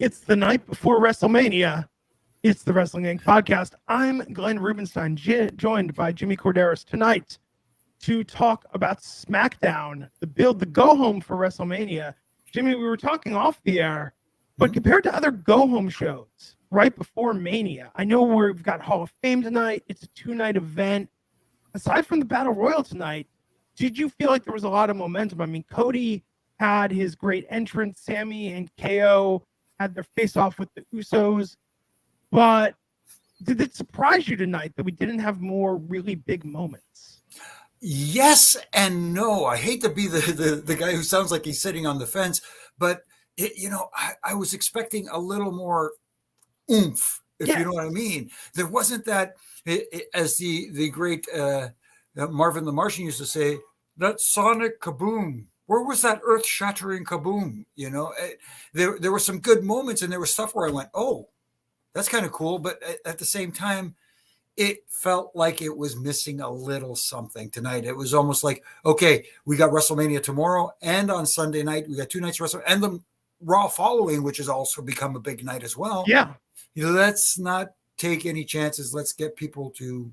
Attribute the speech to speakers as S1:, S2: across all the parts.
S1: It's the night before WrestleMania. It's the Wrestling Inc. podcast. I'm Glenn Rubenstein, joined by Jimmy Korderas tonight to talk about SmackDown, the go-home for WrestleMania. Jimmy, we were talking off the air, but compared to other go-home shows right before Mania, I know we've got Hall of Fame tonight. It's a 2-night event. Aside from the Battle Royal tonight, did you feel like there was a lot of momentum? I mean, Cody had his great entrance. Sammy and KO had their face-off with the Usos. But did it surprise you tonight that we didn't have more really big moments?
S2: Yes and no. I hate to be the guy who sounds like he's sitting on the fence, but I was expecting a little more oomph, if you know what I mean. There wasn't that, as the great Marvin the Martian used to say, that sonic kaboom. Where was that earth-shattering kaboom? There were some good moments, and there was stuff where I went, oh, that's kind of cool. But at the same time, it felt like it was missing a little something tonight. It was almost like, okay, we got WrestleMania tomorrow, and on Sunday night, we got 2 nights of WrestleMania, and the Raw following, which has also become a big night as well.
S1: Yeah.
S2: Let's not take any chances. Let's get people to,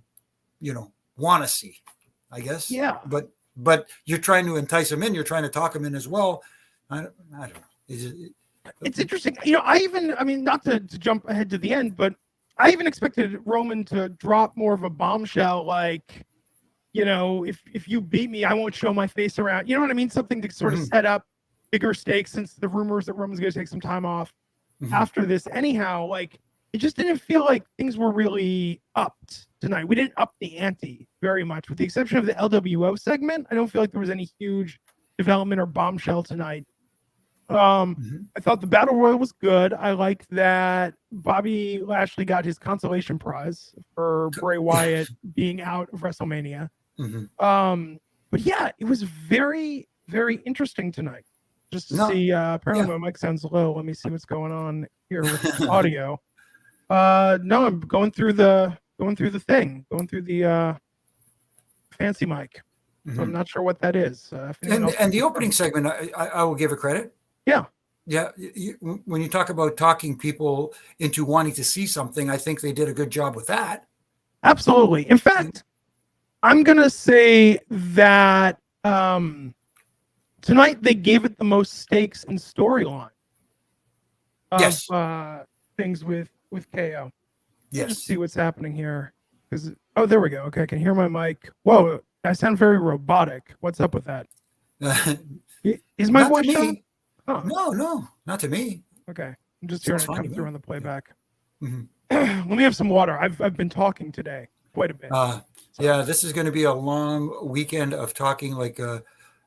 S2: want to see, I guess.
S1: Yeah.
S2: But you're trying to entice them in. You're trying to talk them in as well. I don't know.
S1: It's interesting. Not to jump ahead to the end, but I even expected Roman to drop more of a bombshell, like, if you beat me, I won't show my face around. You know what I mean? Something to sort of set up bigger stakes, since the rumors that Roman's going to take some time off after this. Anyhow, like, it just didn't feel like things were really upped tonight. We didn't up the ante very much, with the exception of the LWO segment. I don't feel like there was any huge development or bombshell tonight. I thought the Battle Royal was good. I liked that Bobby Lashley got his consolation prize for Bray Wyatt being out of WrestleMania. But yeah, it was very, very interesting tonight. Just to see, apparently my mic sounds low. Let me see what's going on here with the audio. No, I'm going through the fancy mic. So I'm not sure what that is.
S2: And the opening segment, I will give it credit. Yeah. When you talk about talking people into wanting to see something, I think they did a good job with that.
S1: Absolutely. In fact, I'm going to say that tonight they gave it the most stakes and storyline of things with KO.
S2: Yes.
S1: Let's see what's happening here. There we go. Okay, I can hear my mic. Whoa, I sound very robotic. What's up with that? Is my voice showing?
S2: Oh. No, not to me.
S1: Okay, I'm just hearing it come through on the playback. Let me have some water. I've been talking today quite a bit.
S2: Yeah, this is going to be a long weekend of talking. Like,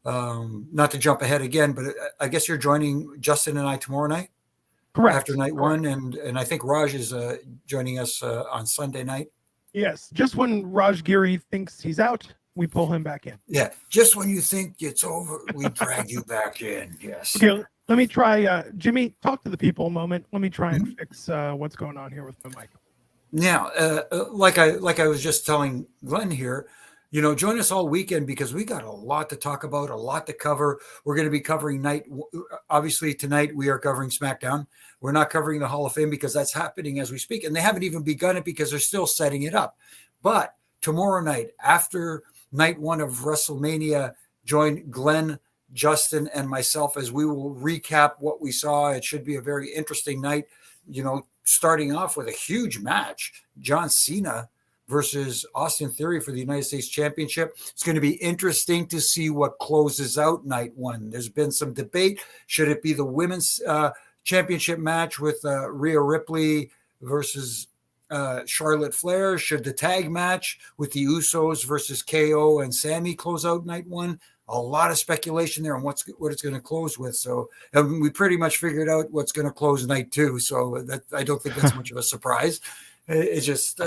S2: not to jump ahead again, but I guess you're joining Justin and I tomorrow night.
S1: Correct.
S2: After night one, and I think Raj is joining us on Sunday night.
S1: Yes, just when Raj Giri thinks he's out, we pull him back in.
S2: Yeah, just when you think it's over, we drag you back in. Yes.
S1: Okay, let me try. Jimmy, talk to the people a moment. Let me try and fix what's going on here with my mic.
S2: Now, like I was just telling Glenn here, join us all weekend, because we got a lot to talk about, a lot to cover. We're going to be covering obviously tonight we are covering SmackDown. We're not covering the Hall of Fame because that's happening as we speak, and they haven't even begun it because they're still setting it up. But tomorrow night, after night one of WrestleMania, join Glenn, Justin, and myself as we will recap what we saw. It should be a very interesting night, starting off with a huge match, John Cena versus Austin Theory for the United States Championship. It's going to be interesting to see what closes out night one. There's been some debate. Should it be the women's championship match with Rhea Ripley versus Charlotte Flair? Should the tag match with the Usos versus KO and Sammy close out night one? A lot of speculation there on what it's going to close with. So we pretty much figured out what's going to close night two. So I don't think that's much of a surprise. It's just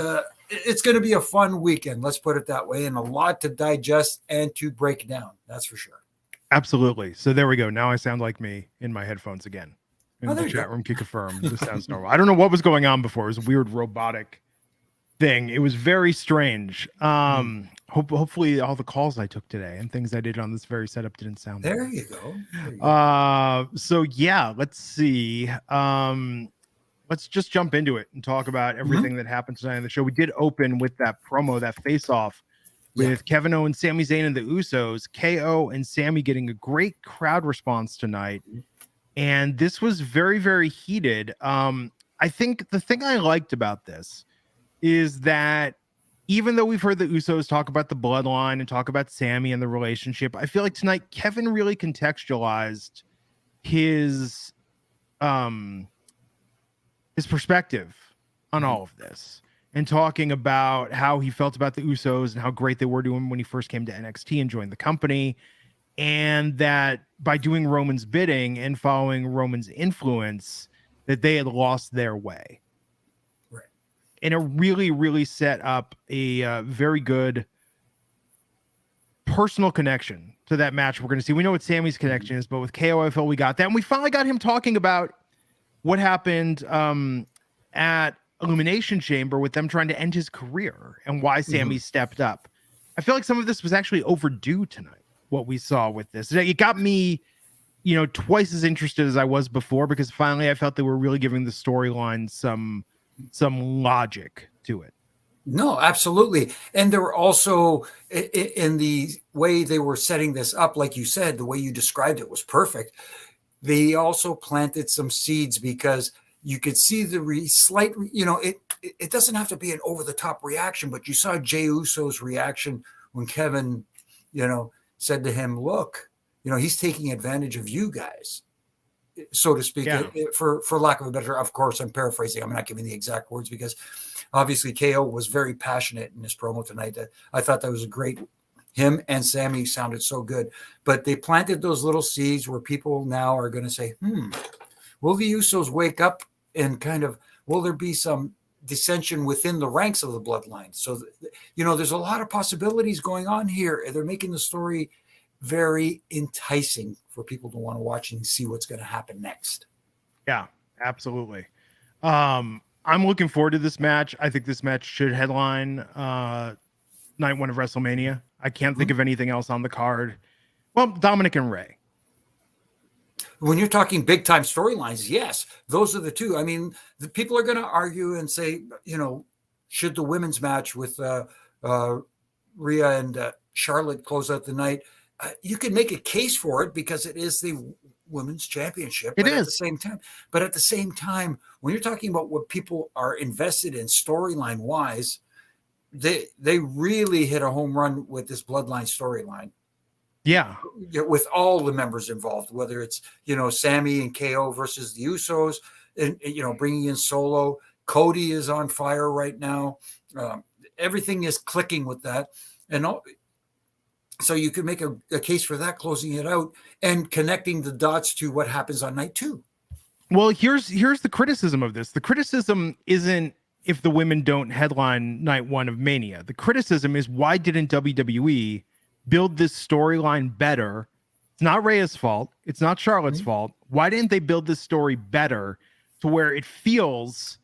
S2: it's going to be a fun weekend. Let's put it that way, and a lot to digest and to break down. That's for sure.
S1: Absolutely. So there we go. Now I sound like me in my headphones again. In the chat room can confirm this sounds normal. I don't know what was going on before. It was a weird robotic thing. It was very strange. Hopefully all the calls I took today and things I did on this very setup didn't sound
S2: There
S1: bad.
S2: you go. There you go.
S1: So yeah, let's see. Let's just jump into it and talk about everything that happened tonight on the show. We did open with that promo, that face-off with Kevin Owens, Sami Zayn, and the Usos. KO and Sami getting a great crowd response tonight. And this was very, very heated. I think the thing I liked about this is that even though we've heard the Usos talk about the bloodline and talk about Sami and the relationship, I feel like tonight Kevin really contextualized his perspective on all of this and talking about how he felt about the Usos and how great they were to him when he first came to NXT and joined the company. And that by doing Roman's bidding and following Roman's influence, that they had lost their way.
S2: Right.
S1: And it really, really set up a very good personal connection to that match we're going to see. We know what Sami's connection is, but with KOFL, we got that. And we finally got him talking about what happened at Elimination Chamber with them trying to end his career and why Sami stepped up. I feel like some of this was actually overdue tonight, what we saw with this. It got me, twice as interested as I was before, because finally I felt they were really giving the storyline some logic to it.
S2: No, absolutely. And there were also, in the way they were setting this up, like you said, the way you described it was perfect. They also planted some seeds because you could see the slight, it doesn't have to be an over-the-top reaction, but you saw Jey Uso's reaction when Kevin, said to him, look, he's taking advantage of you guys, so to speak, for lack of a better, of course, I'm paraphrasing. I'm not giving the exact words because obviously KO was very passionate in this promo tonight. That I thought that was a great, him and Sami sounded so good, but they planted those little seeds where people now are going to say, will the Usos wake up and will there be some dissension within the ranks of the bloodline? So, there's a lot of possibilities going on here. They're making the story very enticing for people to want to watch and see what's going to happen next.
S1: Yeah, absolutely. I'm looking forward to this match. I think this match should headline night one of WrestleMania. I can't think of anything else on the card. Well, Dominic and Rey.
S2: When you're talking big time storylines, yes, those are the two. I mean, the people are going to argue and say, should the women's match with Rhea and Charlotte close out the night? You can make a case for it because it is the women's championship. But at the same time, when you're talking about what people are invested in storyline wise, they really hit a home run with this bloodline storyline.
S1: Yeah,
S2: with all the members involved, whether it's Sami and KO versus the Usos, and bringing in Solo. Cody is on fire right now. Everything is clicking with that, and so you could make a case for that, closing it out and connecting the dots to what happens on night two.
S1: Well, here's the criticism of this. The criticism isn't if the women don't headline night one of Mania. The criticism is, why didn't WWE build this storyline better? It's not Rhea's fault. It's not Charlotte's fault. Why didn't they build this story better to where it feels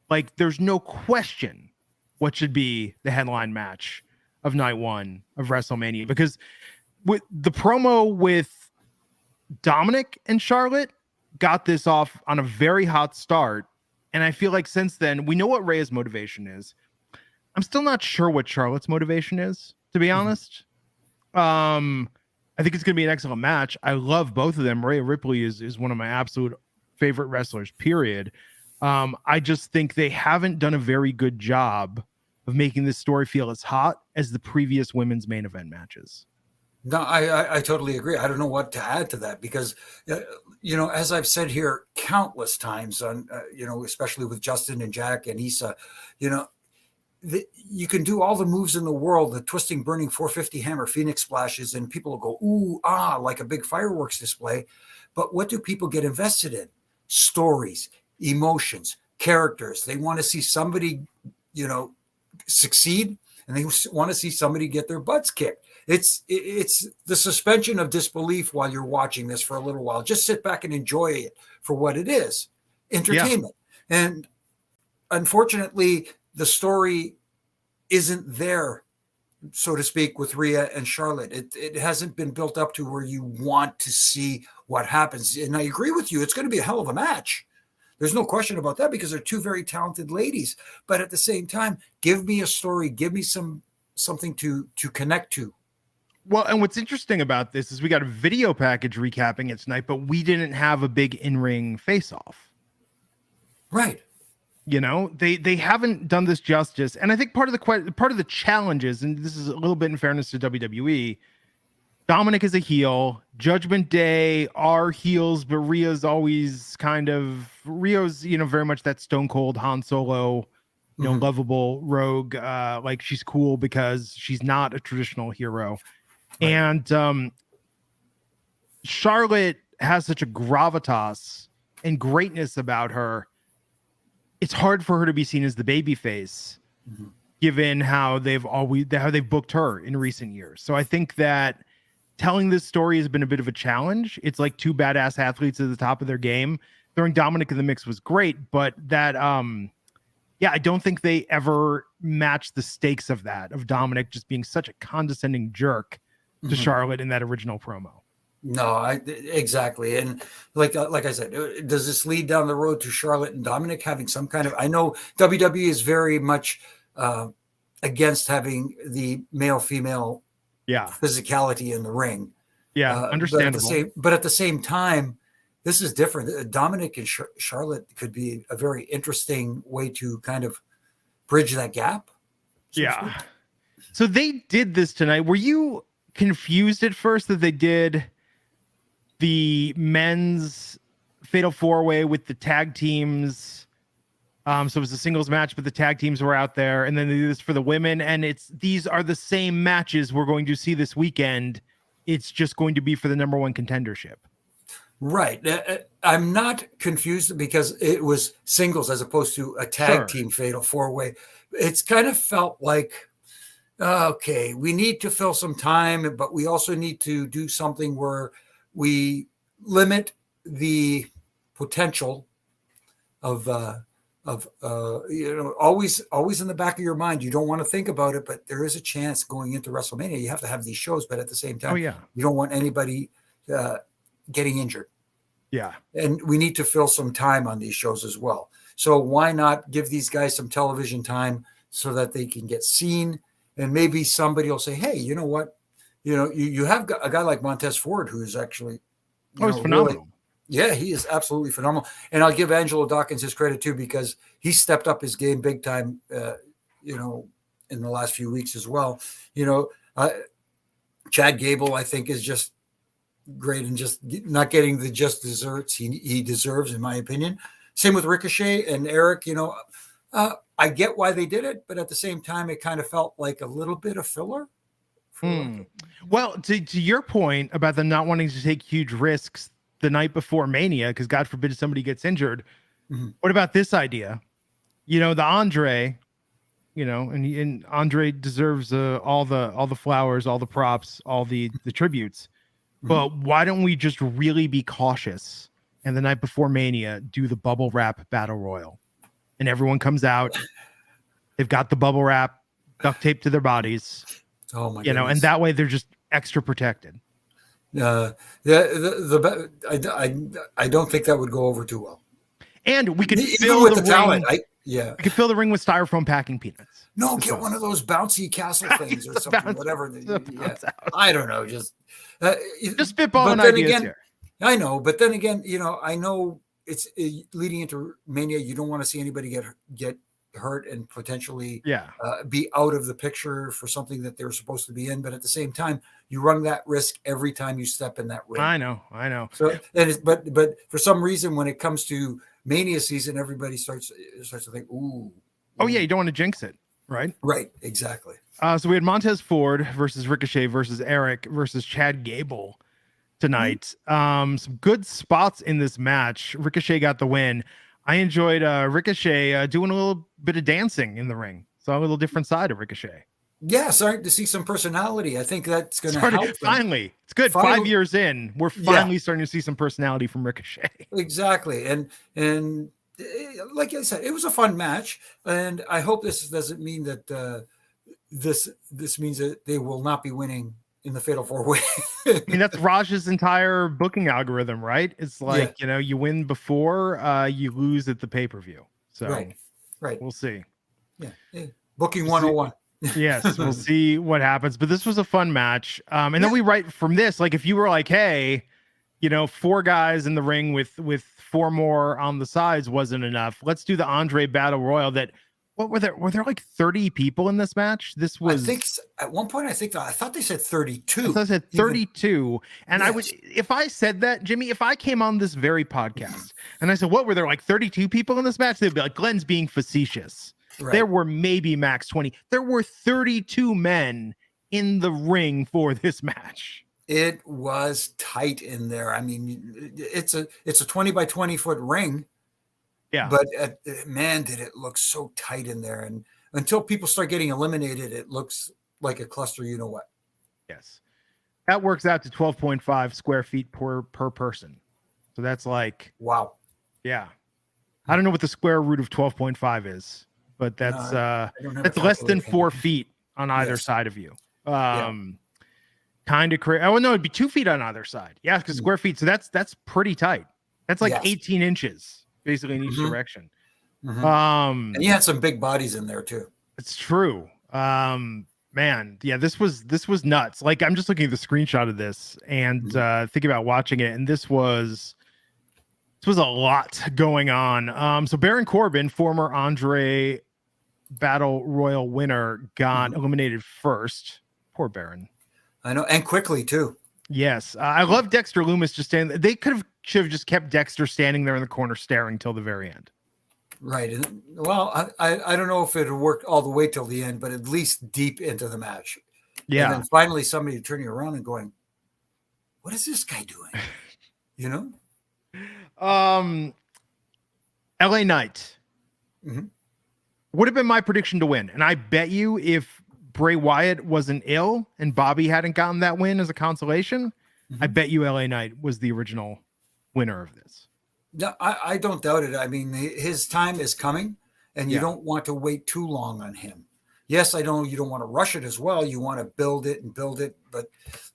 S1: like there's no question what should be the headline match of night one of WrestleMania? Because with the promo with Dominic and Charlotte got this off on a very hot start. And I feel like since then, we know what Rhea's motivation is. I'm still not sure what Charlotte's motivation is, to be honest. I think it's going to be an excellent match. I love both of them. Rhea Ripley is one of my absolute favorite wrestlers, period. I just think they haven't done a very good job of making this story feel as hot as the previous women's main event matches.
S2: No, I totally agree. I don't know what to add to that because, as I've said here countless times on, especially with Justin and Jack and Issa, you can do all the moves in the world, the twisting, burning 450 hammer, Phoenix splashes, and people will go, ooh, ah, like a big fireworks display. But what do people get invested in? Stories, emotions, characters. They want to see somebody, succeed, and they want to see somebody get their butts kicked. It's the suspension of disbelief while you're watching this for a little while. Just sit back and enjoy it for what it is, entertainment. Yeah. And unfortunately, the story isn't there, so to speak, with Rhea and Charlotte. It hasn't been built up to where you want to see what happens. And I agree with you. It's going to be a hell of a match. There's no question about that because they're two very talented ladies. But at the same time, give me a story. Give me something to connect to.
S1: Well, and what's interesting about this is we got a video package recapping it tonight, but we didn't have a big in-ring face-off.
S2: Right.
S1: You know, they haven't done this justice, and I think part of the challenges, and this is a little bit in fairness to WWE, Dominic is a heel. Judgment Day are heels, but Rhea's always Rio's very much that Stone Cold Han Solo, lovable rogue. Like she's cool because she's not a traditional hero, right. And Charlotte has such a gravitas and greatness about her. It's hard for her to be seen as the babyface, given how they've booked her in recent years. So I think that telling this story has been a bit of a challenge. It's like two badass athletes at the top of their game. Throwing Dominic in the mix was great, but that, I don't think they ever matched the stakes of Dominic just being such a condescending jerk to Charlotte in that original promo.
S2: No, exactly. And like I said, does this lead down the road to Charlotte and Dominic having some kind of, I know WWE is very much against having the male-female physicality in the ring.
S1: Yeah, understandable.
S2: But at the same time, this is different. Dominic and Charlotte could be a very interesting way to kind of bridge that gap.
S1: So they did this tonight. Were you confused at first that they did the men's fatal 4-way with the tag teams? So it was a singles match, but the tag teams were out there, and then they do this for the women, and these are the same matches we're going to see this weekend. It's just going to be for the number one contendership.
S2: Right. I'm not confused because it was singles as opposed to a tag team fatal 4-way. It's kind of felt like, okay, we need to fill some time, but we also need to do something where we limit the potential of always in the back of your mind. You don't want to think about it, but there is a chance going into WrestleMania. You have to have these shows, but at the same time, you don't want anybody getting injured.
S1: Yeah.
S2: And we need to fill some time on these shows as well. So why not give these guys some television time so that they can get seen? And maybe somebody will say, hey, you know what? You have a guy like Montez Ford, who's actually
S1: he's phenomenal.
S2: Really, he is absolutely phenomenal. And I'll give Angelo Dawkins his credit too, because he stepped up his game big time, in the last few weeks as well. Chad Gable, I think, is just great and just not getting the just desserts he deserves, in my opinion. Same with Ricochet and Eric. I get why they did it, but at the same time, it kind of felt like a little bit of filler.
S1: Well, to your point about them not wanting to take huge risks the night before Mania, because God forbid somebody gets injured. What about this idea? The Andre, and Andre deserves all the flowers, all the props, all the tributes. But why don't we just really be cautious and the night before Mania do the bubble wrap battle royal, and everyone comes out. They've got the bubble wrap duct taped to their bodies.
S2: Oh my goodness.
S1: And that way they're just extra protected.
S2: I don't think that would go over too well.
S1: And we could
S2: fill with the talent. We
S1: could fill the ring with styrofoam packing peanuts.
S2: No, get one of those bouncy castle things or something, whatever. I don't know. Just
S1: spitballing ideas here.
S2: I know, but then again, I know it's leading into Mania. You don't want to see anybody get hurt and potentially be out of the picture for something that they're supposed to be in. But at the same time, you run that risk every time you step in that ring.
S1: I know.
S2: So, but for some reason, when it comes to Mania season, everybody starts to think, ooh.
S1: Oh yeah, you don't want to jinx it, right?
S2: Right, exactly.
S1: So we had Montez Ford versus Ricochet versus Eric versus Chad Gable tonight. Some good spots in this match. Ricochet got the win. I enjoyed Ricochet doing a little bit of dancing in the ring. Saw a little different side of Ricochet.
S2: Yeah, starting to see some personality. I think that's going to help.
S1: Finally, it's good. 5 years in, we're finally starting to see some personality from Ricochet.
S2: Exactly, and like I said, it was a fun match, and I hope this doesn't mean that this means that they will not be winning in the Fatal 4-Way.
S1: I mean, that's Raj's entire booking algorithm, right? It's like, you win before, you lose at the pay-per-view. So
S2: right.
S1: We'll see.
S2: Yeah. Booking 101.
S1: Yes, we'll see what happens. But this was a fun match. And then we write from this, like if you were like, hey, 4 guys in the ring with 4 more on the sides wasn't enough. Let's do the Andre Battle Royal. What were there? Were there like 30 people in this match? This was,
S2: I think at one point, I thought they said 32.
S1: I said 32. And I would, if I said that, Jimmy, if I came on this very podcast and I said, what were there, like 32 people in this match? They'd be like, Glenn's being facetious. Right. There were maybe max 20. There were 32 men in the ring for this match.
S2: It was tight in there. I mean, it's a 20 by 20 foot ring.
S1: Yeah.
S2: But man, did it look so tight in there. And until people start getting eliminated, it looks like a cluster, you know what?
S1: Yes. That works out to 12.5 square feet per person. So that's like,
S2: wow.
S1: Yeah. I don't know what the square root of 12.5 is, but that's less than 4 feet on either side of you. Kind of crazy. Oh no, it'd be 2 feet on either side. Yeah, because square feet. So that's pretty tight. That's like 18 inches. Basically in each direction.
S2: And you had some big bodies in there too.
S1: It's true. Man, yeah, this was nuts. Like I'm just looking at the screenshot of this and thinking about watching it, and this was a lot going on. So Baron Corbin, former Andre Battle Royal winner, got eliminated first. Poor Baron.
S2: I know, and quickly too.
S1: Yes, I love Dexter Lumis just standing. They should have just kept Dexter standing there in the corner staring till the very end.
S2: Right. And well, I don't know if it worked all the way till the end, but at least deep into the match.
S1: Yeah.
S2: And then finally somebody turning around and going, what is this guy doing?
S1: LA Knight would have been my prediction to win. And I bet you if Bray Wyatt wasn't ill and Bobby hadn't gotten that win as a consolation, I bet you LA Knight was the original winner of this.
S2: No, I don't doubt it. I mean, his time is coming and you don't want to wait too long on him. Yes, I know you don't want to rush it as well. You want to build it. But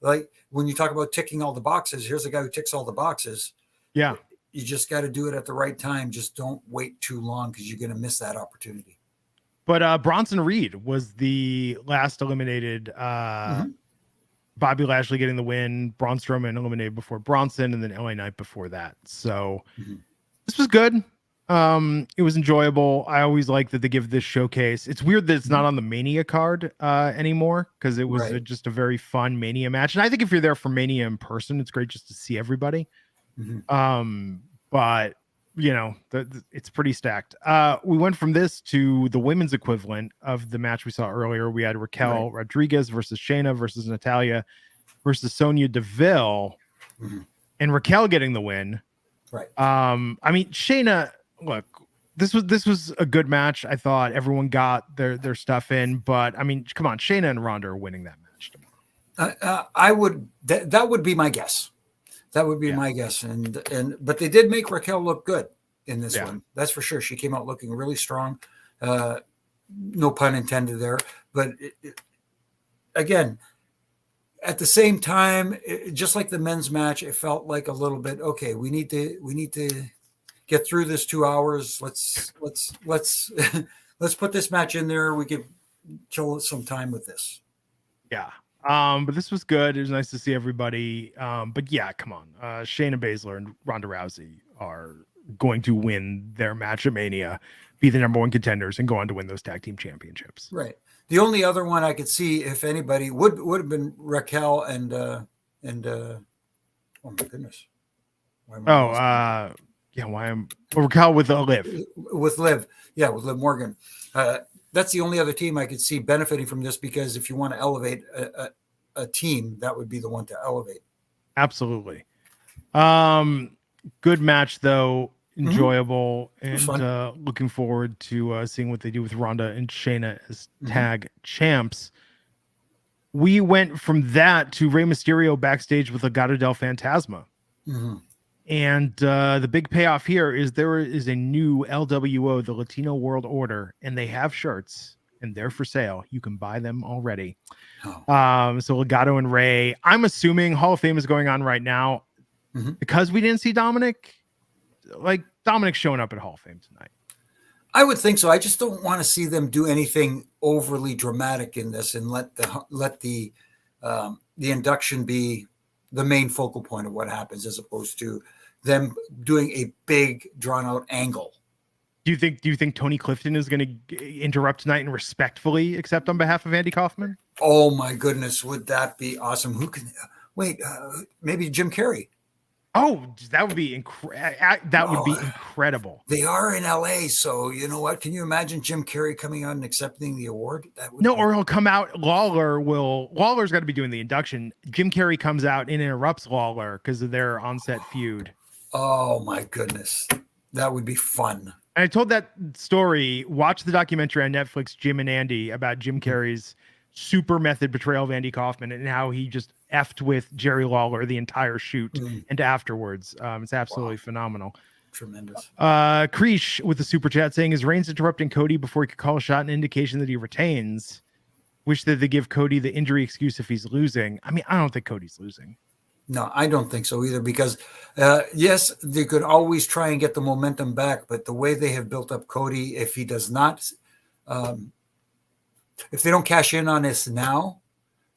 S2: like when you talk about ticking all the boxes, here's a guy who ticks all the boxes.
S1: Yeah.
S2: You just got to do it at the right time. Just don't wait too long because you're going to miss that opportunity.
S1: But Bronson Reed was the last eliminated. Bobby Lashley getting the win, Braun Strowman eliminated before Bronson, and then LA Knight before that. So this was good. It was enjoyable. I always like that they give this showcase. It's weird that it's not on the Mania card anymore because it was just a very fun Mania match. And I think if you're there for Mania in person, it's great just to see everybody. But it's pretty stacked. We went from this to the women's equivalent of the match we saw earlier. We had Raquel Rodriguez versus Shayna versus Natalya versus Sonya Deville, and Raquel getting the win.
S2: Right.
S1: I mean, Shayna, look, this was a good match. I thought everyone got their stuff in, but I mean, come on, Shayna and Ronda are winning that match tomorrow.
S2: That would be my guess. That would be my guess. But they did make Raquel look good in this one. That's for sure. She came out looking really strong. No pun intended there. But again, at the same time, just like the men's match, it felt like a little bit, okay, we need to get through this 2 hours. Let's put this match in there. We could kill some time with this.
S1: Yeah. But this was good. It was nice to see everybody. But yeah, come on. Shayna Baszler and Ronda Rousey are going to win their match at Mania, be the number one contenders, and go on to win those tag team championships.
S2: Right. The only other one I could see, if anybody, would have been Raquel and oh my goodness.
S1: Raquel with Liv.
S2: With Liv. Yeah, with Liv Morgan. That's the only other team I could see benefiting from this, because if you want to elevate a team, that would be the one to elevate.
S1: Absolutely. Good match, though. Enjoyable. And looking forward to seeing what they do with Ronda and Shayna as tag champs. We went from that to Rey Mysterio backstage with Legado del Fantasma. And the big payoff here is there is a new LWO, the Latino World Order, and they have shirts. and they're for sale. You can buy them already.
S2: Oh.
S1: So Legato and Ray, I'm assuming Hall of Fame is going on right now because we didn't see Dominic. Like Dominic's showing up at Hall of Fame tonight.
S2: I would think so. I just don't want to see them do anything overly dramatic in this and let the induction be the main focal point of what happens, as opposed to them doing a big drawn out angle.
S1: Do you think Tony Clifton is going to interrupt tonight and respectfully accept on behalf of Andy Kaufman?
S2: Oh my goodness, would that be awesome? Who can wait? Maybe Jim Carrey.
S1: Oh, that would be incredible.
S2: They are in LA, so you know what? Can you imagine Jim Carrey coming out and accepting the award?
S1: Or he'll come out. Lawler's got to be doing the induction. Jim Carrey comes out and interrupts Lawler because of their on-set feud.
S2: Oh my goodness, that would be fun.
S1: And I told that story. Watch the documentary on Netflix, Jim and Andy, about Jim Carrey's super method betrayal of Andy Kaufman and how he just effed with Jerry Lawler the entire shoot and afterwards. It's absolutely phenomenal.
S2: Tremendous.
S1: Kreesh with the super chat saying, is Reigns interrupting Cody before he could call a shot, an indication that he retains? Wish that they give Cody the injury excuse if he's losing. I mean, I don't think Cody's losing.
S2: No, I don't think so either, because yes, they could always try and get the momentum back, but the way they have built up Cody, if he does not, if they don't cash in on this now,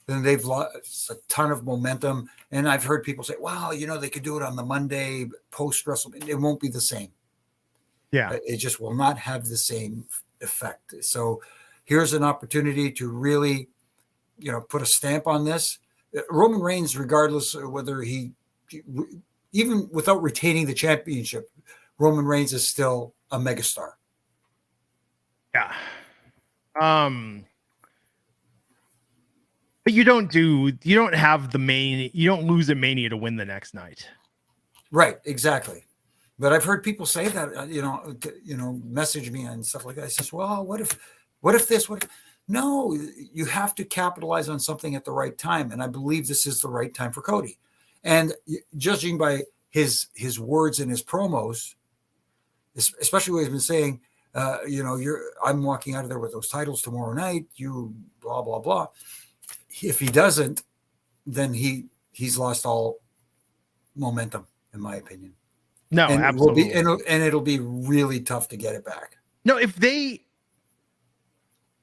S2: then they've lost a ton of momentum. And I've heard people say, wow, they could do it on the Monday post WrestleMania. It won't be the same.
S1: Yeah.
S2: It just will not have the same effect. So here's an opportunity to really, put a stamp on this. Roman Reigns, regardless of whether even without retaining the championship, Roman Reigns is still a megastar.
S1: Yeah. But you don't lose at Mania to win the next night.
S2: Right. Exactly. But I've heard people say that, message me and stuff like that. I says, well, what if this, no, you have to capitalize on something at the right time. And I believe this is the right time for Cody. And judging by his words and his promos, especially what he's been saying, I'm walking out of there with those titles tomorrow night, you blah, blah, blah. If he doesn't, then he's lost all momentum, in my opinion.
S1: No,
S2: and
S1: absolutely.
S2: It'll be really tough to get it back.
S1: No, if they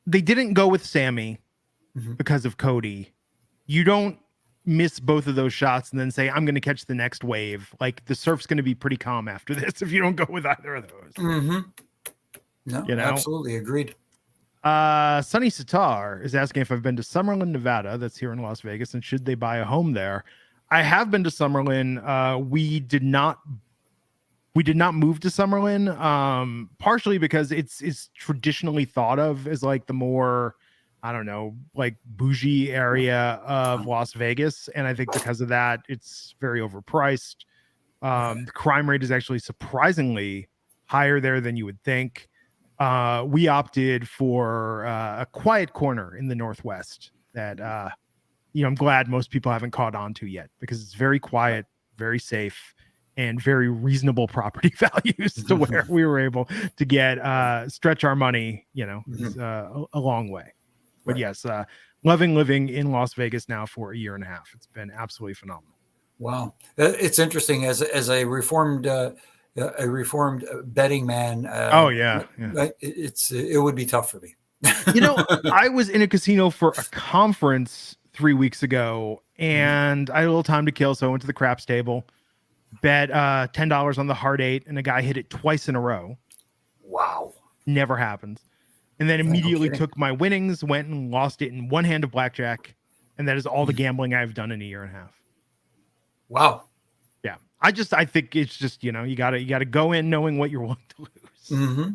S1: didn't go with Sammy because of Cody, you don't miss both of those shots and then say, I'm going to catch the next wave. Like the surf's going to be pretty calm after this if you don't go with either of those.
S2: No, absolutely agreed.
S1: Sunny Sitar is asking if I've been to Summerlin, Nevada. That's here in Las Vegas. And should they buy a home there? I have been to Summerlin. We did not move to Summerlin, partially because it's traditionally thought of as like the more, I don't know, like bougie area of Las Vegas. And I think because of that, it's very overpriced. The crime rate is actually surprisingly higher there than you would think. We opted for a quiet corner in the Northwest that, I'm glad most people haven't caught on to yet because it's very quiet, very safe, and very reasonable property values to where we were able to get stretch our money, a long way. But yes, loving living in Las Vegas now for a year and a half. It's been absolutely phenomenal.
S2: Wow, it's interesting as a reformed betting man. It would be tough for me.
S1: I was in a casino for a conference 3 weeks ago, and I had a little time to kill, so I went to the craps table. Bet $10 on the hard eight, and a guy hit it twice in a row.
S2: Wow.
S1: Never happens. And then immediately took my winnings, went and lost it in one hand of blackjack. And that is all the gambling I've done in a year and a half.
S2: Wow.
S1: Yeah. I think it's just, you gotta go in knowing what you're willing to lose.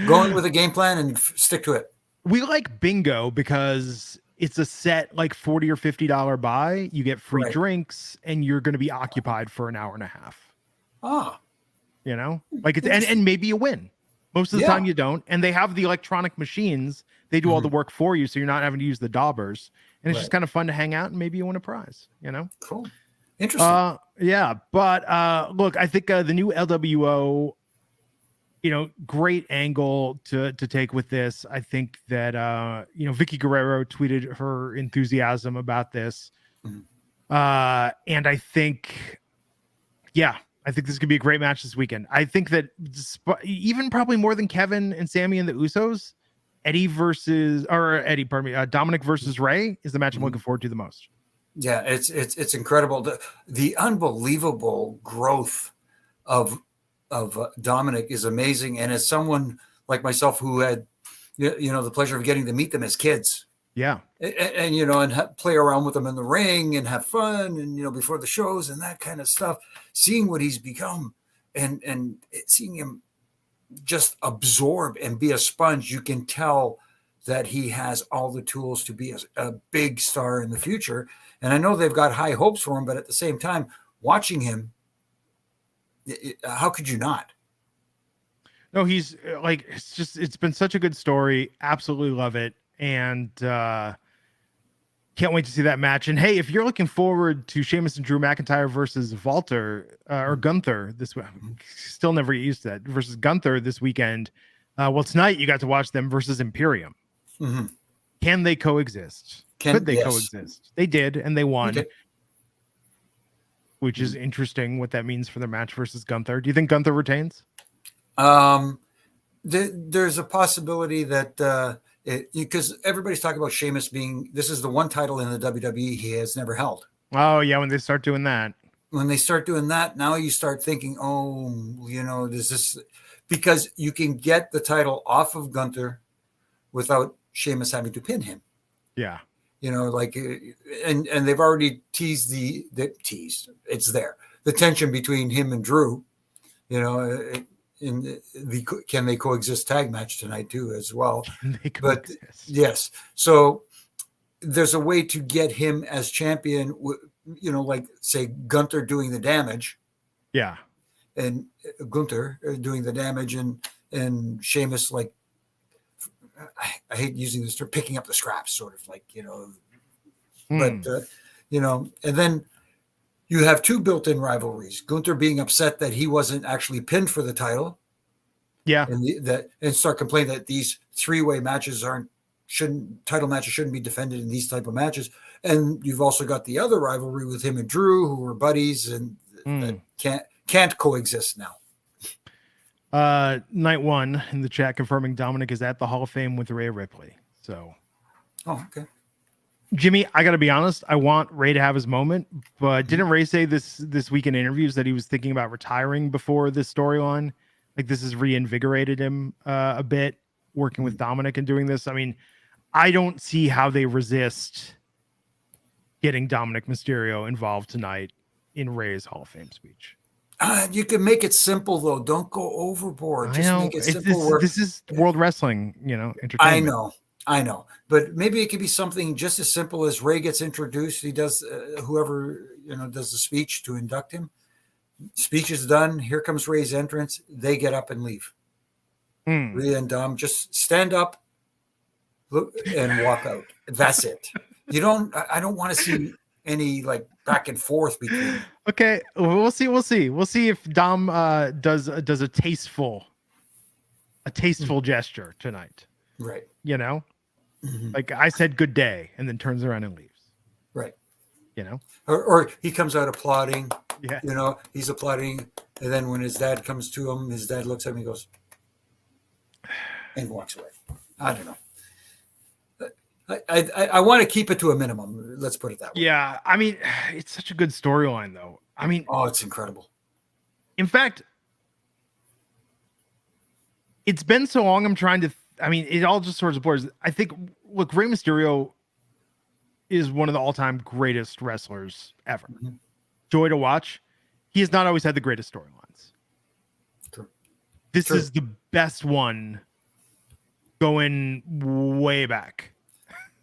S2: Go in with a game plan and stick to it.
S1: We like bingo because it's a set like $40 or $50 buy. You get free drinks and you're going to be occupied for an hour and a half. Like it's, and maybe you win. Most of the time you don't. And they have the electronic machines. They do all the work for you. So you're not having to use the daubers. And it's just kind of fun to hang out and maybe you win a prize,
S2: Cool. Interesting.
S1: Yeah. But look, I think the new LWO great angle to take with this. I think that Vicky Guerrero tweeted her enthusiasm about this. And I think this could be a great match this weekend. I think that even probably more than Kevin and Sammy and the Usos, Dominic versus Ray is the match I'm looking forward to the most.
S2: Yeah, it's incredible. The unbelievable growth of Dominic is amazing. And as someone like myself who had, the pleasure of getting to meet them as kids.
S1: Yeah.
S2: And play around with them in the ring and have fun and, before the shows and that kind of stuff, seeing what he's become and seeing him just absorb and be a sponge, you can tell that he has all the tools to be a big star in the future. And I know they've got high hopes for him, but at the same time, watching him, how could you not?
S1: No, he's it's been such a good story. Absolutely love it. And can't wait to see that match. And hey, if you're looking forward to Sheamus and Drew McIntyre versus Walter or Gunther this week, still never get used to that, versus Gunther this weekend. Tonight you got to watch them versus Imperium.
S2: Mm-hmm.
S1: Can they coexist? Could they coexist? They did, and they won. Which is interesting what that means for their match versus Gunther. Do you think Gunther retains?
S2: There's a possibility that because everybody's talking about Sheamus this is the one title in the WWE he has never held.
S1: Oh yeah, when they start doing that.
S2: Now you start thinking, does this, because you can get the title off of Gunther without Sheamus having to pin him.
S1: Yeah.
S2: And they've already teased it's there. The tension between him and Drew, in the can they coexist tag match tonight too as well. But yes, so there's a way to get him as champion, say Gunther doing the damage.
S1: Yeah.
S2: And Gunther doing the damage and Sheamus, I hate using this term, picking up the scraps, sort of but and then you have two built-in rivalries. Gunther being upset that he wasn't actually pinned for the title.
S1: Yeah.
S2: And start complaining that these three-way matches title matches shouldn't be defended in these type of matches. And you've also got the other rivalry with him and Drew, who were buddies and that can't coexist now.
S1: Night one in the chat confirming Dominic is at the Hall of Fame with Rhea Ripley. So,
S2: okay.
S1: Jimmy, I got to be honest. I want Ray to have his moment, but didn't Ray say this week in interviews that he was thinking about retiring before this storyline? Like this has reinvigorated him a bit, working with Dominic and doing this. I mean, I don't see how they resist getting Dominic Mysterio involved tonight in Ray's Hall of Fame speech.
S2: You can make it simple though. Don't go overboard. Just make it simple.
S1: This is World Wrestling, entertainment.
S2: I know, but maybe it could be something just as simple as Ray gets introduced. He does, whoever, does the speech to induct him. Speech is done. Here comes Ray's entrance. They get up and leave. Rhea and Dom just stand up, look, and walk out. That's it. I don't want to see any back and forth between.
S1: Okay, we'll see. We'll see if Dom does a tasteful gesture tonight.
S2: Right.
S1: Like I said, good day, and then turns around and leaves.
S2: Right.
S1: Or
S2: he comes out applauding.
S1: Yeah.
S2: He's applauding, and then when his dad comes to him, his dad looks at him, he goes, and walks away. I don't know. I want to keep it to a minimum. Let's put it that way.
S1: Yeah, I mean, it's such a good storyline, though. I mean,
S2: it's incredible.
S1: In fact, it's been so long. I'm trying to. It all just sort of blurs. I think, look, Rey Mysterio is one of the all-time greatest wrestlers ever. Mm-hmm. Joy to watch. He has not always had the greatest storylines.
S2: True.
S1: This is the best one, going way back.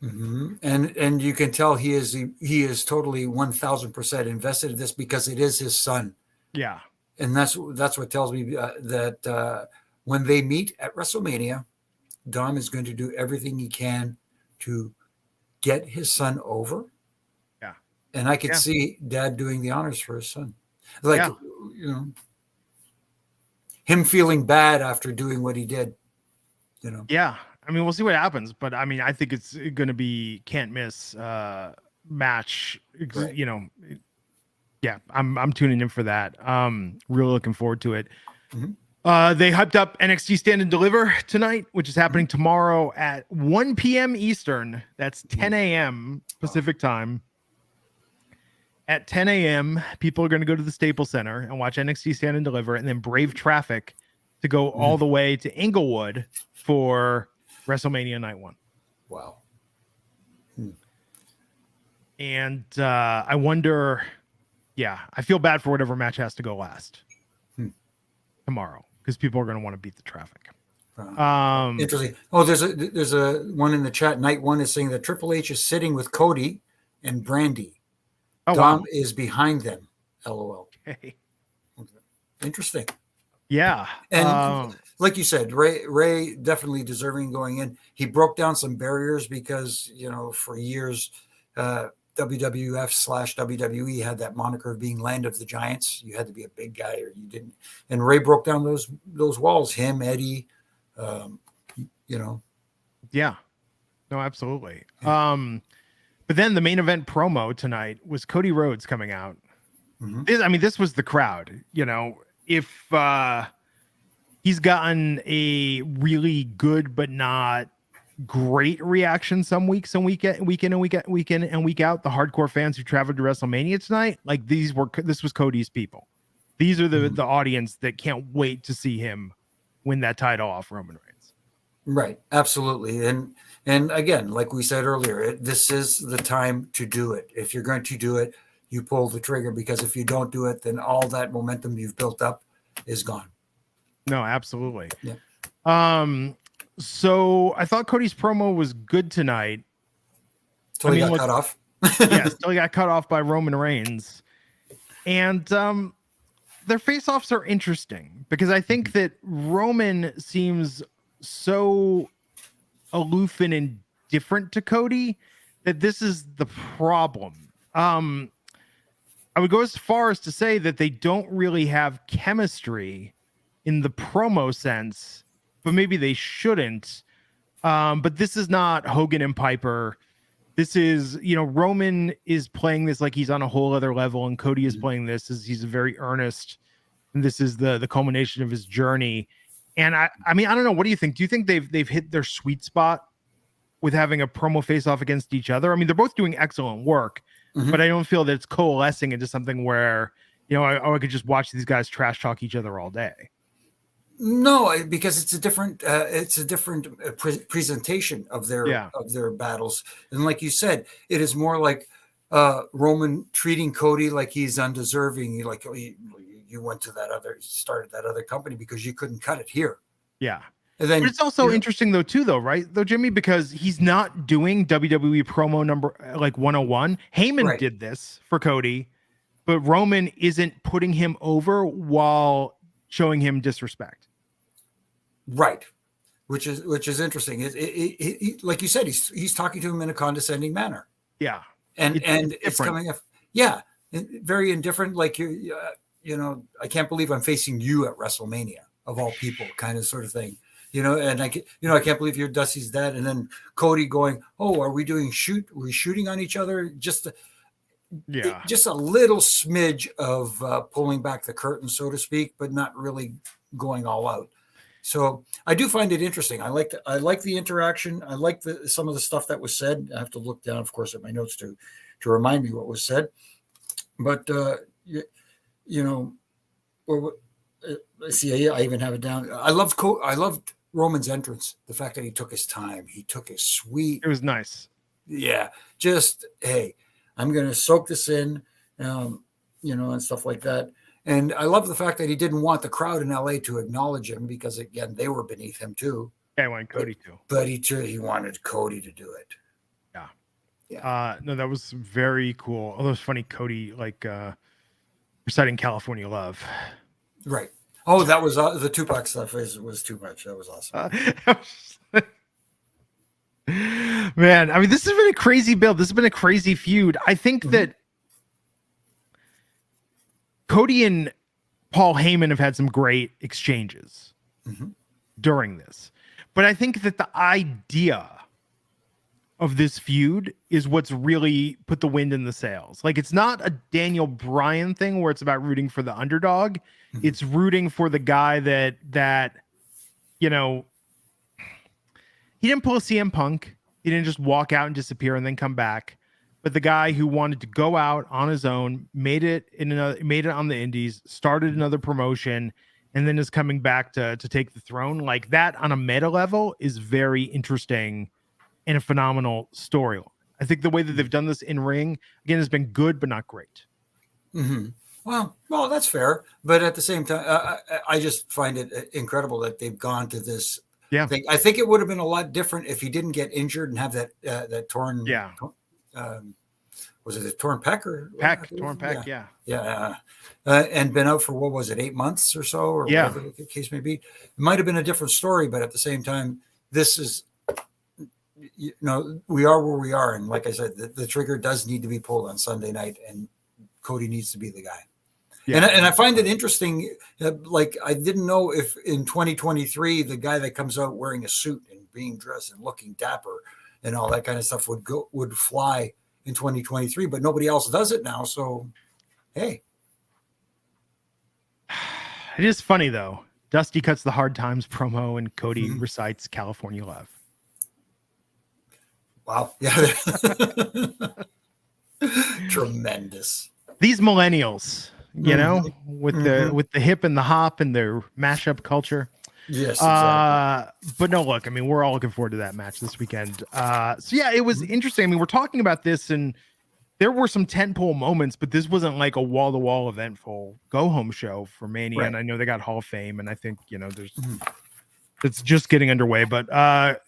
S2: Mm-hmm. And you can tell he is totally 1,000% invested in this because it is his son.
S1: Yeah,
S2: and that's what tells me that when they meet at WrestleMania, Dom is going to do everything he can to get his son over.
S1: Yeah,
S2: and I could see Dad doing the honors for his son, him feeling bad after doing what he did.
S1: Yeah, I mean, we'll see what happens, but I mean, I think it's going to be can't miss match.
S2: Right.
S1: Yeah, I'm tuning in for that. Really looking forward to it.
S2: Mm-hmm.
S1: They hyped up NXT Stand and Deliver tonight, which is happening tomorrow at 1 p.m. Eastern. That's 10 a.m. Pacific time. At 10 a.m., people are going to go to the Staples Center and watch NXT Stand and Deliver, and then brave traffic to go all the way to Inglewood for WrestleMania Night 1.
S2: Wow.
S1: And I wonder, I feel bad for whatever match has to go last tomorrow, because people are going to want to beat the traffic.
S2: Interesting. Oh, there's a one in the chat. Night 1 is saying that Triple H is sitting with Cody and Brandy.
S1: Oh,
S2: Dom is behind them. LOL.
S1: Okay.
S2: Interesting.
S1: Yeah.
S2: And like you said, Ray definitely deserving going in. He broke down some barriers because, for years, WWF/WWE had that moniker of being Land of the Giants. You had to be a big guy or you didn't. And Ray broke down those walls. Him, Eddie,
S1: Yeah. No, absolutely. Yeah. But then the main event promo tonight was Cody Rhodes coming out. Mm-hmm. This was the crowd. If he's gotten a really good but not great reaction some weeks and week in and week out, the hardcore fans who traveled to WrestleMania tonight, like this was Cody's people. These are the audience that can't wait to see him win that title off Roman Reigns.
S2: Right, absolutely. And again, like we said earlier, this is the time to do it. If you're going to do it, you pull the trigger, because if you don't do it, then all that momentum you've built up is gone.
S1: No, absolutely.
S2: Yeah.
S1: So I thought Cody's promo was good tonight.
S2: Till he got cut off.
S1: Yes, till he got cut off by Roman Reigns. And their face-offs are interesting, because I think that Roman seems so aloof and indifferent to Cody that this is the problem. I would go as far as to say that they don't really have chemistry in the promo sense, but maybe they shouldn't. But this is not Hogan and Piper. This is, Roman is playing this like he's on a whole other level, and Cody is playing this as he's very earnest, and this is the culmination of his journey. And I don't know. What do you think? Do you think they've hit their sweet spot with having a promo face-off against each other? I mean, they're both doing excellent work, but I don't feel that it's coalescing into something where, I could just watch these guys trash talk each other all day.
S2: No, because it's a different presentation of their battles. And like you said, it is more like Roman treating Cody like he's undeserving. Like, you went to started that other company because you couldn't cut it here. Yeah. And then, but it's also interesting
S1: right, Jimmy, because he's not doing WWE promo number 101. Heyman did this for Cody, but Roman isn't putting him over while showing him disrespect.
S2: Right. Which is interesting. It, like you said, he's talking to him in a condescending manner.
S1: Yeah.
S2: And it's coming up. Yeah. Very indifferent. Like I can't believe I'm facing you at WrestleMania of all people, kind of sort of thing. And I can't believe you're Dusty's dad. And then Cody going, "Oh, are we shooting on each other?" Just a little smidge of pulling back the curtain, so to speak, but not really going all out. So I do find it interesting. I like the interaction. I like some of the stuff that was said. I have to look down, of course, at my notes to remind me what was said. But let's see. I even have it down. I loved Roman's entrance. The fact that he took his time. He took his sweet.
S1: It was nice.
S2: Yeah. Just, hey, I'm going to soak this in, and stuff like that. And I love the fact that he didn't want the crowd in LA to acknowledge him, because again, they were beneath him too.
S1: Yeah, I wanted Cody to.
S2: But he wanted Cody to do it.
S1: Yeah. Yeah. No, that was very cool. Although it's funny, Cody reciting California Love.
S2: Right. Oh, that was the Tupac stuff was too much. That was awesome.
S1: Man, this has been a crazy build. This has been a crazy feud. I think that Cody and Paul Heyman have had some great exchanges during this. But I think that the idea of this feud is what's really put the wind in the sails. Like, it's not a Daniel Bryan thing where it's about rooting for the underdog. It's rooting for the guy that you know, he didn't pull a CM Punk. He didn't just walk out and disappear and then come back. But the guy who wanted to go out on his own, made it on the indies, started another promotion, and then is coming back to take the throne. Like, that on a meta level is very interesting and a phenomenal story. I think the way that they've done this in ring, again, has been good, but not great.
S2: Well, that's fair. But at the same time, I just find it incredible that they've gone to this thing. I think it would have been a lot different if he didn't get injured and have that torn.
S1: Yeah.
S2: Was it a torn pec or
S1: torn pec?
S2: Yeah. And been out for, what was it, 8 months or so, or whatever the case may be. It might have been a different story, but at the same time, this is, we are where we are. And like I said, the trigger does need to be pulled on Sunday night, and Cody needs to be the guy. Yeah. And I find it interesting. Like, I didn't know if in 2023, the guy that comes out wearing a suit and being dressed and looking dapper and all that kind of stuff would fly in 2023, but nobody else does it now. So, hey.
S1: It is funny, though. Dusty cuts the Hard Times promo and Cody recites California Love.
S2: Wow. Yeah. Tremendous.
S1: These millennials, with the hip and the hop and their mashup culture.
S2: Yes. Exactly.
S1: But no, look, I mean, we're all looking forward to that match this weekend. So yeah, it was interesting. I mean, we're talking about this, and there were some tentpole moments, but this wasn't like a wall-to-wall eventful go-home show for Mania. Right. And I know they got Hall of Fame, and I think there's it's just getting underway. But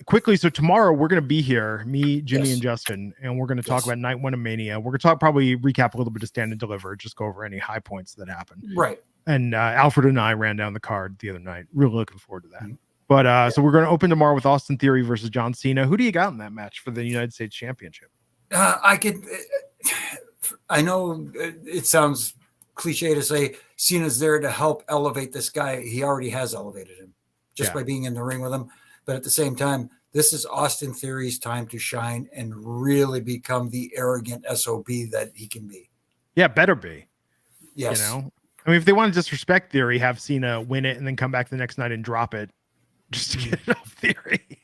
S1: quickly, so tomorrow we're going to be here, me, Jimmy, and Justin, and we're going to talk about Night 1 of Mania. We're going to probably recap a little bit of Stand and Deliver, just go over any high points that happened.
S2: Right.
S1: And Alfred and I ran down the card the other night. Really looking forward to that. But so we're going to open tomorrow with Austin Theory versus John Cena. Who do you got in that match for the United States Championship?
S2: I know it sounds cliche to say Cena's there to help elevate this guy. He already has elevated him just by being in the ring with him. But at the same time, this is Austin Theory's time to shine and really become the arrogant SOB that he can be.
S1: Yeah, better be.
S2: Yes.
S1: I mean, if they want to disrespect Theory, have Cena win it and then come back the next night and drop it just to get it off Theory.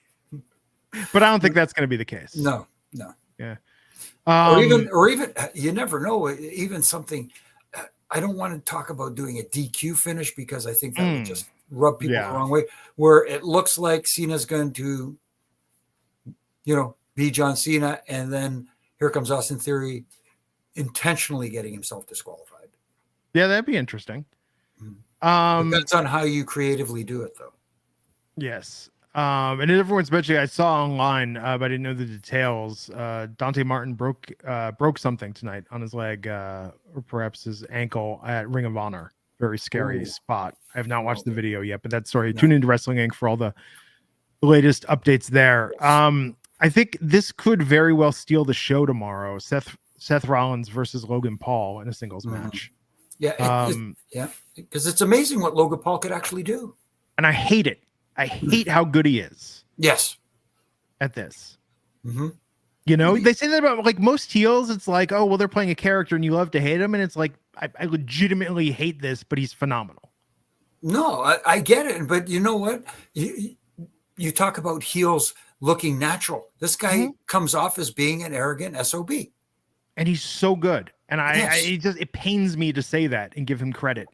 S1: But I don't think that's going to be the case.
S2: No.
S1: Yeah.
S2: Or even, you never know. Even something, I don't want to talk about doing a DQ finish because I think that would just rub people the wrong way. Where it looks like Cena's going to, be John Cena, and then here comes Austin Theory intentionally getting himself disqualified.
S1: Yeah, that'd be interesting.
S2: Depends on how you creatively do it, though.
S1: Yes. And everyone's mentioning, I saw online, but I didn't know the details. Dante Martin broke something tonight on his leg, or perhaps his ankle at Ring of Honor. Very scary spot. I have not watched the video yet, but that story. Tune into Wrestling Inc. for all the latest updates there. I think this could very well steal the show tomorrow. Seth Rollins versus Logan Paul in a singles match.
S2: Yeah, because it's amazing what Logan Paul could actually do.
S1: And I hate it. I hate how good he is.
S2: Yes.
S1: At this. They say that about like most heels. It's like, oh, well, they're playing a character and you love to hate him. And it's like, I legitimately hate this, but he's phenomenal.
S2: No, I get it. But you know what? You talk about heels looking natural. This guy comes off as being an arrogant SOB.
S1: And he's so good. And it pains me to say that and give him credit.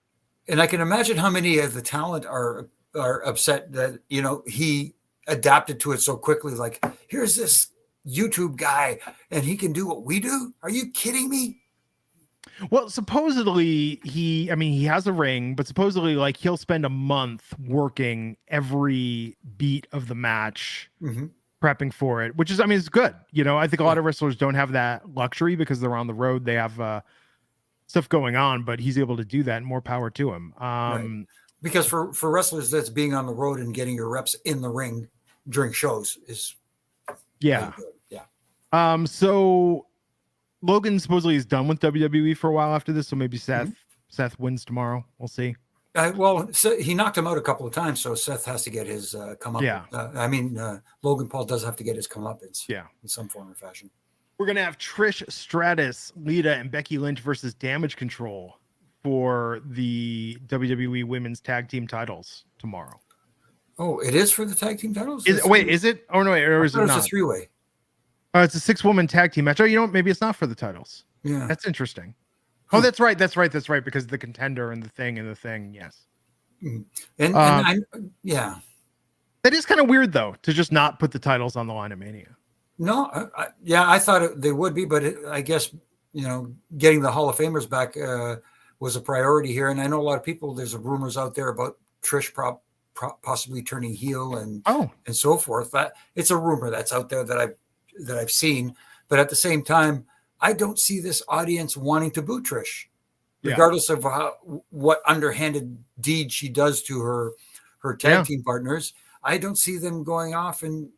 S2: And I can imagine how many of the talent are upset that, he adapted to it so quickly. Like, here's this YouTube guy and he can do what we do. Are you kidding me?
S1: Well, supposedly he has a ring, but supposedly like he'll spend a month working every beat of the match, prepping for it, which is, it's good. I think a lot of wrestlers don't have that luxury because they're on the road. They have stuff going on, but he's able to do that, and more power to him.
S2: Right. Because for wrestlers, that's being on the road and getting your reps in the ring during shows is
S1: good.
S2: Yeah.
S1: So Logan supposedly is done with WWE for a while after this, so maybe Seth wins tomorrow. We'll see.
S2: Well, so he knocked him out a couple of times, so Seth has to get his come up.
S1: Yeah.
S2: Logan Paul does have to get his comeuppance.
S1: Yeah.
S2: In some form or fashion.
S1: We're gonna have Trish Stratus, Lita, and Becky Lynch versus Damage Control for the WWE Women's Tag Team titles tomorrow.
S2: Oh, it is for the tag team titles?
S1: Is it? Oh no, or is it not?
S2: It's a three-way.
S1: It's a 6-woman tag team match. Oh, you know what? Maybe it's not for the titles.
S2: Yeah.
S1: That's interesting. Oh, that's right. That's right. Because the contender and the thing. Yes.
S2: And
S1: that is kind of weird though, to just not put the titles on the line at Mania.
S2: No, I thought they would be, but I guess, getting the Hall of Famers back was a priority here. And I know a lot of people, there's rumors out there about Trish possibly turning heel and so forth. That it's a rumor that's out there that I've seen. But at the same time, I don't see this audience wanting to boo Trish, regardless of what underhanded deed she does to her tag team partners. I don't see them going off and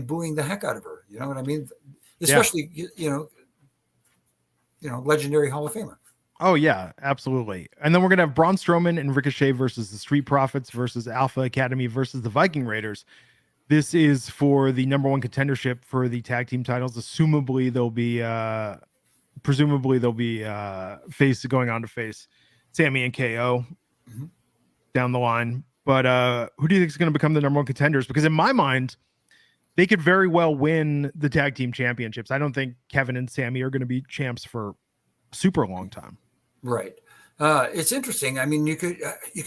S2: booing the heck out of her. You know what I mean? Especially, legendary Hall of Famer.
S1: Oh yeah, absolutely. And then we're gonna have Braun Strowman and Ricochet versus the Street Profits versus Alpha Academy versus the Viking Raiders. This is for the number one contendership for the tag team titles. Presumably they'll be going on to face Sammy and KO down the line. But who do you think is going to become the number one contenders? Because in my mind, they could very well win the tag team championships. I don't think Kevin and Sammy are going to be champs for a super long time.
S2: Right. It's interesting. I mean, you could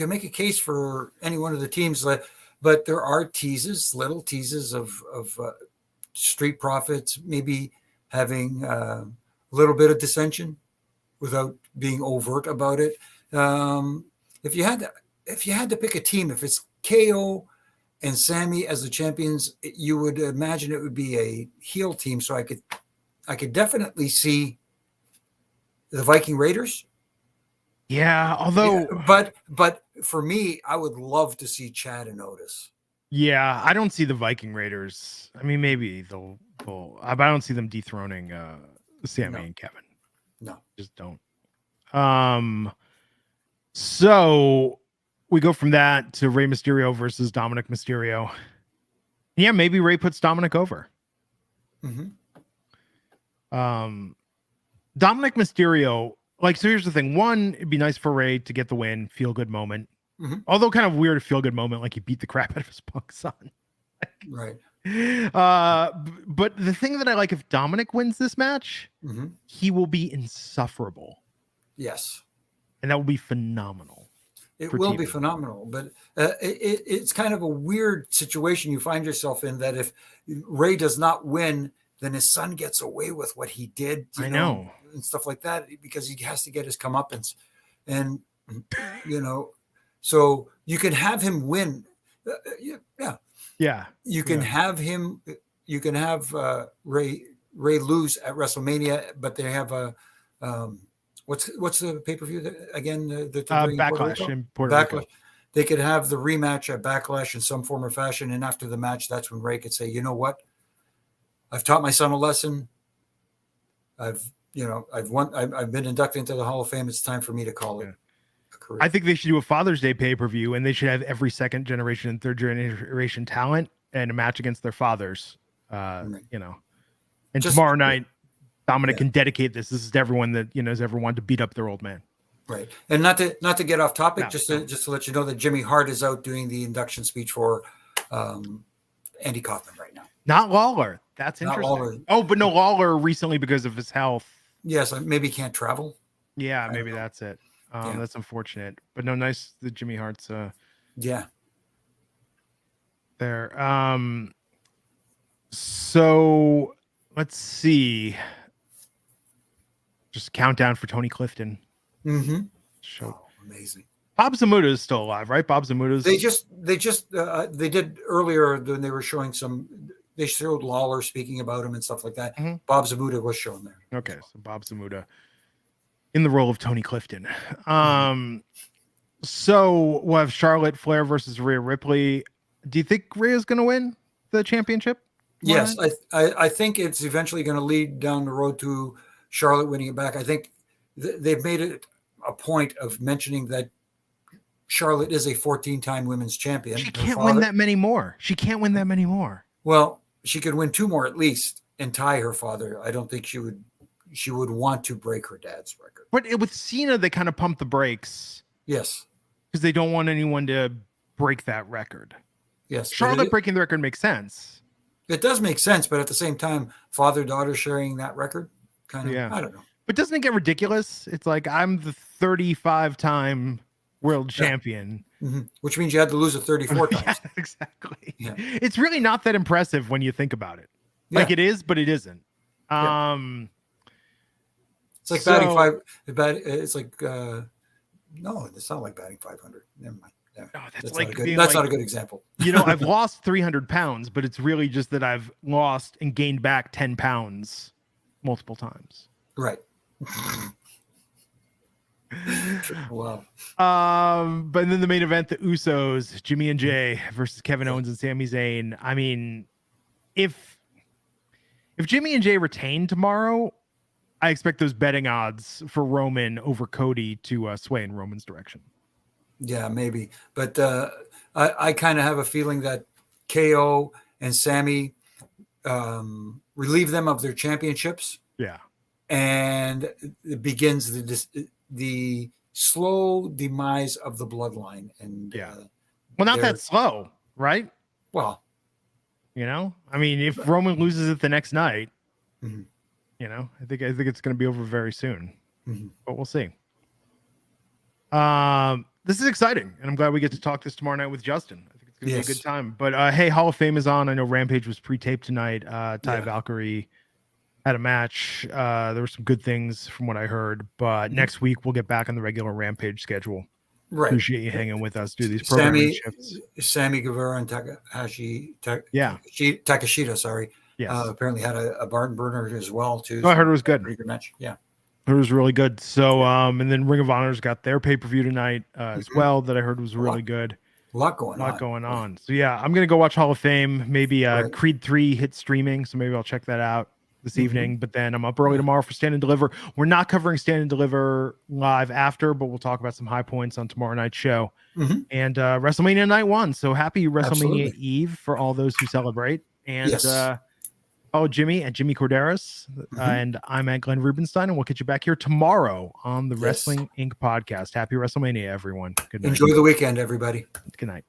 S2: make a case for any one of the teams, but there are little teases of Street Profits maybe having a little bit of dissension without being overt about it. If you had to pick a team, if it's KO and Sammy as the champions, you would imagine it would be a heel team. So I could definitely see the Viking Raiders.
S1: Yeah, although,
S2: but for me, I would love to see Chad and Otis.
S1: Yeah, I don't see the Viking Raiders. I mean, maybe they'll but I don't see them dethroning Sammy and Kevin.
S2: No,
S1: just don't. So we go from that to Rey Mysterio versus Dominic Mysterio. Yeah, maybe Rey puts Dominic over. Dominic Mysterio, so here's the thing. One, it'd be nice for Rey to get the win, feel good moment. Although kind of weird feel good moment, like he beat the crap out of his punk son.
S2: Right.
S1: But the thing that I like, if Dominic wins this match, he will be insufferable.
S2: Yes.
S1: And that will be phenomenal.
S2: It will be phenomenal, but it's kind of a weird situation you find yourself in, that if Rey does not win, then his son gets away with what he did.
S1: I know.
S2: And stuff like that, because he has to get his comeuppance. And, so you can have him win.
S1: Yeah.
S2: You can have him, you can have Rey lose at WrestleMania, but they have a, what's the pay-per-view again?
S1: Backlash in Puerto Rico.
S2: They could have the rematch at Backlash in some form or fashion. And after the match, that's when Rey could say, you know what? I've taught my son a lesson. I've been inducted into the Hall of Fame. It's time for me to call it a career.
S1: I think they should do a Father's Day pay-per-view, and they should have every second generation and third generation talent and a match against their fathers. And tomorrow night, Dominic can dedicate this. This is to everyone that has ever wanted to beat up their old man.
S2: Right. And not to get off topic, just to let you know that Jimmy Hart is out doing the induction speech for Andy Kaufman right now.
S1: Not Lawler. That's interesting.
S2: Lawler.
S1: Oh, but no, Lawler recently because of his health.
S2: Yes, maybe he can't travel.
S1: Yeah, maybe that's it. That's unfortunate. But no, nice that Jimmy Hart's there. So let's see. Just countdown for Tony Clifton. Show.
S2: Amazing.
S1: Bob Zamuda is still alive, right? Bob Zamuda's.
S2: They did earlier when they were showing they showed Lawler speaking about him and stuff like that. Bob Zamuda was shown there.
S1: Okay, so Bob Zamuda in the role of Tony Clifton. So we'll have Charlotte Flair versus Rhea Ripley. Do you think Rhea's going to win the championship?
S2: Yes, I think it's eventually going to lead down the road to Charlotte winning it back. I think they've made it a point of mentioning that Charlotte is a 14-time women's champion.
S1: She can't win that many more. She can't win that many more.
S2: Well, she could win 2 more at least and tie her father. I don't think she would want to break her dad's record.
S1: But with Cena, they kind of pump the brakes.
S2: Yes.
S1: Because they don't want anyone to break that record.
S2: Yes.
S1: Charlotte breaking the record makes sense.
S2: It does make sense, but at the same time, father-daughter sharing that record, kind of, I don't know.
S1: But doesn't it get ridiculous? It's like, I'm the 35-time world champion.
S2: Mm-hmm. Which means you had to lose it 34 times.
S1: Yeah, exactly. Yeah. It's really not that impressive when you think about it. Like it is, but it isn't.
S2: It's like batting 5. It's like no, it's not like batting 500. Never mind. No, that's not a good example.
S1: I've lost 300 pounds, but it's really just that I've lost and gained back 10 pounds multiple times.
S2: Right. Wow.
S1: But then the main event, the Usos, Jimmy and Jay versus Kevin Owens and Sami Zayn. I mean, if Jimmy and Jay retain tomorrow, I expect those betting odds for Roman over Cody to sway in Roman's direction.
S2: Yeah, maybe. But I kind of have a feeling that KO and Sammy relieve them of their championships.
S1: Yeah.
S2: And it begins the slow demise of the bloodline. And
S1: well, not that slow, right?
S2: Well,
S1: I mean, if Roman loses it the next night,
S2: mm-hmm.
S1: I think it's going to be over very soon, but we'll see. This is exciting, and I'm glad we get to talk this tomorrow night with Justin. I think it's going to be a good time. But hey, Hall of Fame is on. I know Rampage was pre-taped tonight. Valkyrie had a match. There were some good things from what I heard, but next week we'll get back on the regular Rampage schedule.
S2: Right.
S1: Appreciate you hanging with us. Do these programming shifts.
S2: Sammy Guevara and Takashita, sorry.
S1: Yes.
S2: Apparently had a barn burner as well too.
S1: I heard it was good.
S2: Pretty good match. Yeah.
S1: It was really good. So, and then Ring of Honor's got their pay-per-view tonight as well that I heard was really good.
S2: A lot going on.
S1: So yeah, I'm going to go watch Hall of Fame. Maybe Creed 3 hit streaming. So maybe I'll check that out this evening, but then I'm up early tomorrow for Stand and Deliver. We're not covering Stand and Deliver live after, but we'll talk about some high points on tomorrow night's show and WrestleMania Night 1. So happy WrestleMania Eve for all those who celebrate. And follow Jimmy at Jimmy Korderas, and I'm at Glenn Rubenstein, and we'll get you back here tomorrow on the Wrestling Inc. podcast. Happy WrestleMania, everyone. Good night.
S2: Enjoy the weekend, everybody.
S1: Good night.